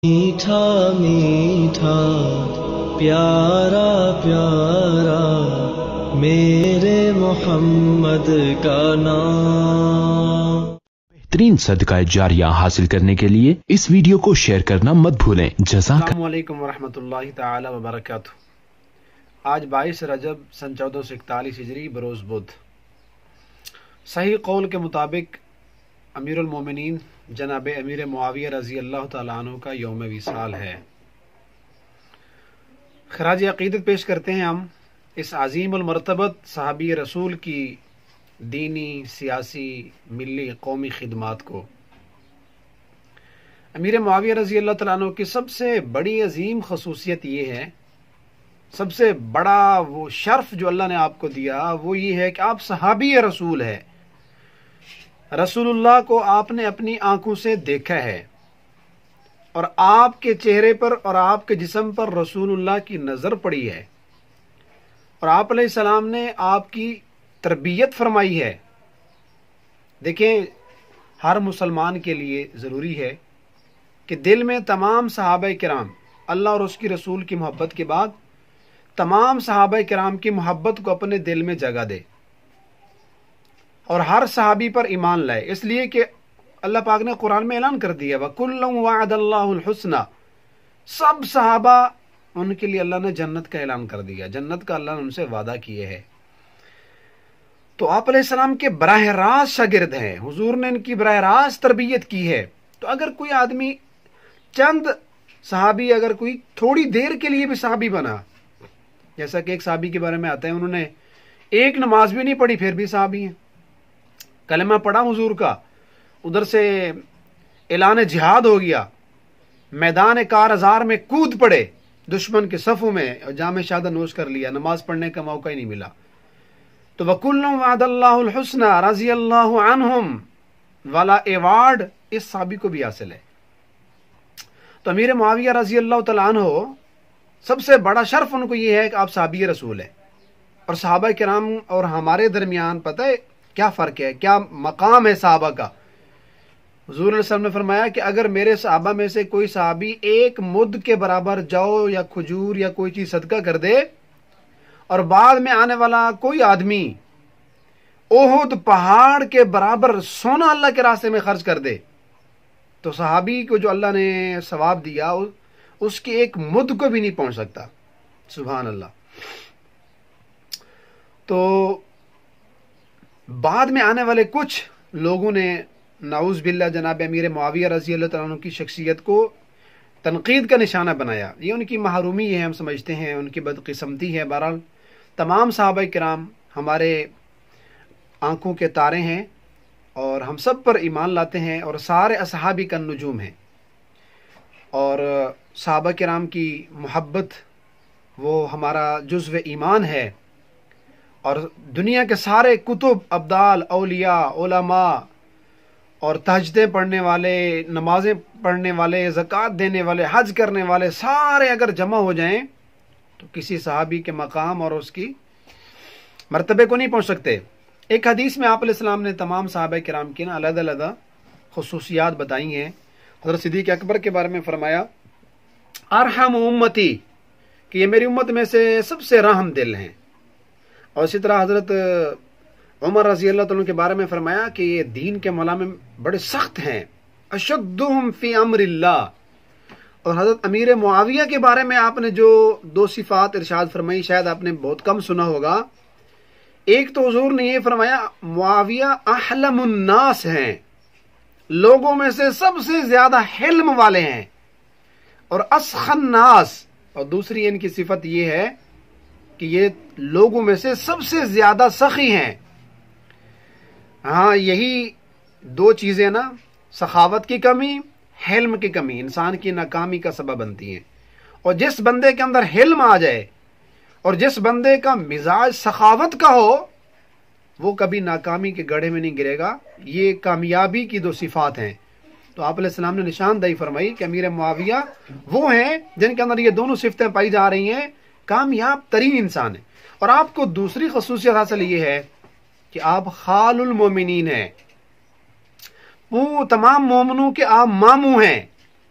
میٹھا میٹھا پیارا پیارا میرے محمد کا نام۔ بہترین صدقہ جاریہ حاصل کرنے کے لیے اس ویڈیو کو شیئر کرنا مت بھولیں۔ السلام علیکم ورحمۃ اللہ تعالی وبرکاتہ۔ آج 22 رجب سن 1441 ہجری بروز بدھ۔ صحیح قول کے مطابق امیر المومنین جناب امیر معاویہ رضی اللہ تعالیٰ عنہ کا یوم وصال ہے۔ خراج عقیدت پیش کرتے ہیں ہم اس عظیم المرتبت صحابی رسول کی دینی، سیاسی، ملی، قومی خدمات کو۔ امیر معاویہ رضی اللہ تعالیٰ عنہ کی سب سے بڑی عظیم خصوصیت یہ ہے، سب سے بڑا وہ شرف جو اللہ نے آپ کو دیا وہ یہ ہے کہ آپ صحابی رسول ہے۔ رسول اللہ کو آپ نے اپنی آنکھوں سے دیکھا ہے اور آپ کے چہرے پر اور آپ کے جسم پر رسول اللہ کی نظر پڑی ہے، اور آپ علیہ السلام نے آپ کی تربیت فرمائی ہے۔ دیکھیں، ہر مسلمان کے لیے ضروری ہے کہ دل میں تمام صحابہ کرام، اللہ اور اس کی رسول کی محبت کے بعد تمام صحابہ کرام کی محبت کو اپنے دل میں جگہ دے اور ہر صحابی پر ایمان لائے، اس لیے کہ اللہ پاک نے قرآن میں اعلان کر دیا وَكُلًّا وَعَدَ اللَّهُ الْحُسْنَى، سب صحابہ ان کے لیے اللہ نے جنت کا اعلان کر دیا، جنت کا اللہ نے ان سے وعدہ کیے ہے۔ تو آپ علیہ السلام کے براہ راست شاگرد ہیں، حضور نے ان کی براہ راست تربیت کی ہے۔ تو اگر کوئی آدمی چند صحابی، اگر کوئی تھوڑی دیر کے لیے بھی صحابی بنا، جیسا کہ ایک صحابی کے بارے میں آتا ہے انہوں نے ایک نماز بھی نہیں پڑھی پھر بھی صحابی ہیں، کلمہ پڑھا حضور کا، ادھر سے اعلان جہاد ہو گیا، میدان کارزار میں کود پڑے دشمن کے صفوں میں اور جام شہادت نوش کر لیا، نماز پڑھنے کا موقع ہی نہیں ملا۔ تو وَكُلًّا وَعَدَ اللَّهُ الْحُسْنَى رضی اللہ عنہم والا ایوارڈ اس صحابی کو بھی حاصل ہے۔ تو امیر معاویہ رضی اللہ تعالیٰ عنہ سب سے بڑا شرف ان کو یہ ہے کہ آپ صحابی رسول ہیں، اور صحابہ کرام اور ہمارے درمیان پتہ ہے کیا فرق ہے، کیا مقام ہے صحابہ کا۔ حضور علیہ السلام نے فرمایا کہ اگر میرے صحابہ میں سے کوئی صحابی ایک مد کے برابر جو یا کھجور یا کوئی چیز صدقہ کر دے، اور بعد میں آنے والا کوئی آدمی احد پہاڑ کے برابر سونا اللہ کے راستے میں خرچ کر دے، تو صحابی کو جو اللہ نے ثواب دیا اس کی ایک مد کو بھی نہیں پہنچ سکتا۔ سبحان اللہ۔ تو بعد میں آنے والے کچھ لوگوں نے نعوذ باللہ جناب امیر معاویہ رضی اللہ تعالیٰ عنہ کی شخصیت کو تنقید کا نشانہ بنایا، یہ ان کی محرومی ہے، ہم سمجھتے ہیں ان کی بدقسمتی ہے۔ بہرحال تمام صحابہ کرام ہمارے آنکھوں کے تارے ہیں اور ہم سب پر ایمان لاتے ہیں، اور سارے اصحابی کا نجوم ہیں، اور صحابہ کرام کی محبت وہ ہمارا جزو ایمان ہے، اور دنیا کے سارے کتب، ابدال، اولیاء، علماء اور تہجدیں پڑھنے والے، نمازیں پڑھنے والے، زکوٰۃ دینے والے، حج کرنے والے، سارے اگر جمع ہو جائیں تو کسی صحابی کے مقام اور اس کی مرتبے کو نہیں پہنچ سکتے۔ ایک حدیث میں آپ علیہ السلام نے تمام صحابہ کرام کی علیحدہ علیحدہ خصوصیات بتائی ہیں۔ حضرت صدیق اکبر کے بارے میں فرمایا ارحم امتی، کہ یہ میری امت میں سے سب سے رحم دل ہیں، اور اسی طرح حضرت عمر رضی اللہ تعالیٰ کے بارے میں فرمایا کہ یہ دین کے معاملہ میں بڑے سخت ہیں، اشدہم فی امر اللہ۔ اور حضرت امیر معاویہ کے بارے میں آپ نے جو دو صفات ارشاد فرمائی شاید آپ نے بہت کم سنا ہوگا۔ ایک تو حضور نے یہ فرمایا معاویہ احلم الناس ہیں، لوگوں میں سے سب سے زیادہ حلم والے ہیں، اور اسخن الناس، اور دوسری ان کی صفت یہ ہے کہ یہ لوگوں میں سے سب سے زیادہ سخی ہیں۔ ہاں، یہی دو چیزیں نا، سخاوت کی کمی، حلم کی کمی، انسان کی ناکامی کا سبب بنتی ہیں، اور جس بندے کے اندر حلم آ جائے اور جس بندے کا مزاج سخاوت کا ہو وہ کبھی ناکامی کے گڑھے میں نہیں گرے گا۔ یہ کامیابی کی دو صفات ہیں۔ تو آپ علیہ السلام نے نشاندہی فرمائی کہ امیر معاویہ وہ ہیں جن کے اندر یہ دونوں صفتیں پائی جا رہی ہیں، کامیاب ترین انسان ہیں۔ اور آپ کو دوسری خصوصیت حاصل یہ ہے کہ آپ خال المومنین ہیں، وہ تمام مومنوں کے آپ ماموں ہیں،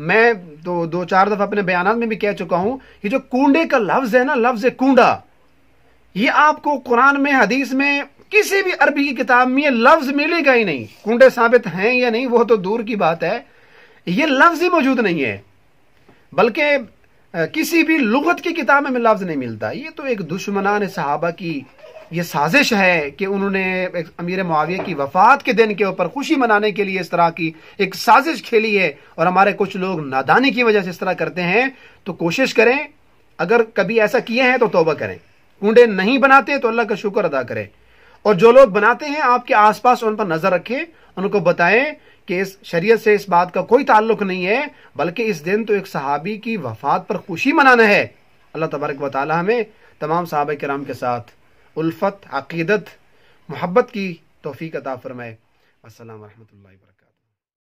میں تو 2-4 دفعہ اپنے بیانات میں بھی کہہ چکا ہوں، یہ جو کنڈے کا لفظ ہے نا، لفظ کنڈا، یہ آپ کو قرآن میں، حدیث میں، کسی بھی عربی کی کتاب میں یہ لفظ ملے گا ہی نہیں۔ کنڈے ثابت ہیں یا نہیں وہ تو دور کی بات ہے، یہ لفظ ہی موجود نہیں ہے، بلکہ کسی بھی لغت کی کتاب میں لفظ نہیں ملتا۔ یہ تو ایک دشمنان صحابہ کی یہ سازش ہے کہ انہوں نے امیر معاویہ کی وفات کے دن کے اوپر خوشی منانے کے لیے اس طرح کی ایک سازش کھیلی ہے، اور ہمارے کچھ لوگ نادانی کی وجہ سے اس طرح کرتے ہیں۔ تو کوشش کریں، اگر کبھی ایسا کیے ہیں تو توبہ کریں، کنڈے نہیں بناتے تو اللہ کا شکر ادا کریں، اور جو لوگ بناتے ہیں آپ کے آس پاس ان پر نظر رکھیں، ان کو بتائیں کہ اس شریعت سے اس بات کا کوئی تعلق نہیں ہے، بلکہ اس دن تو ایک صحابی کی وفات پر خوشی منانا ہے۔ اللہ تبارک و تعالی ہمیں تمام صحابہ کرام کے ساتھ الفت، عقیدت، محبت کی توفیق عطا فرمائے۔ السلام ورحمۃ اللہ وبرکاتہ۔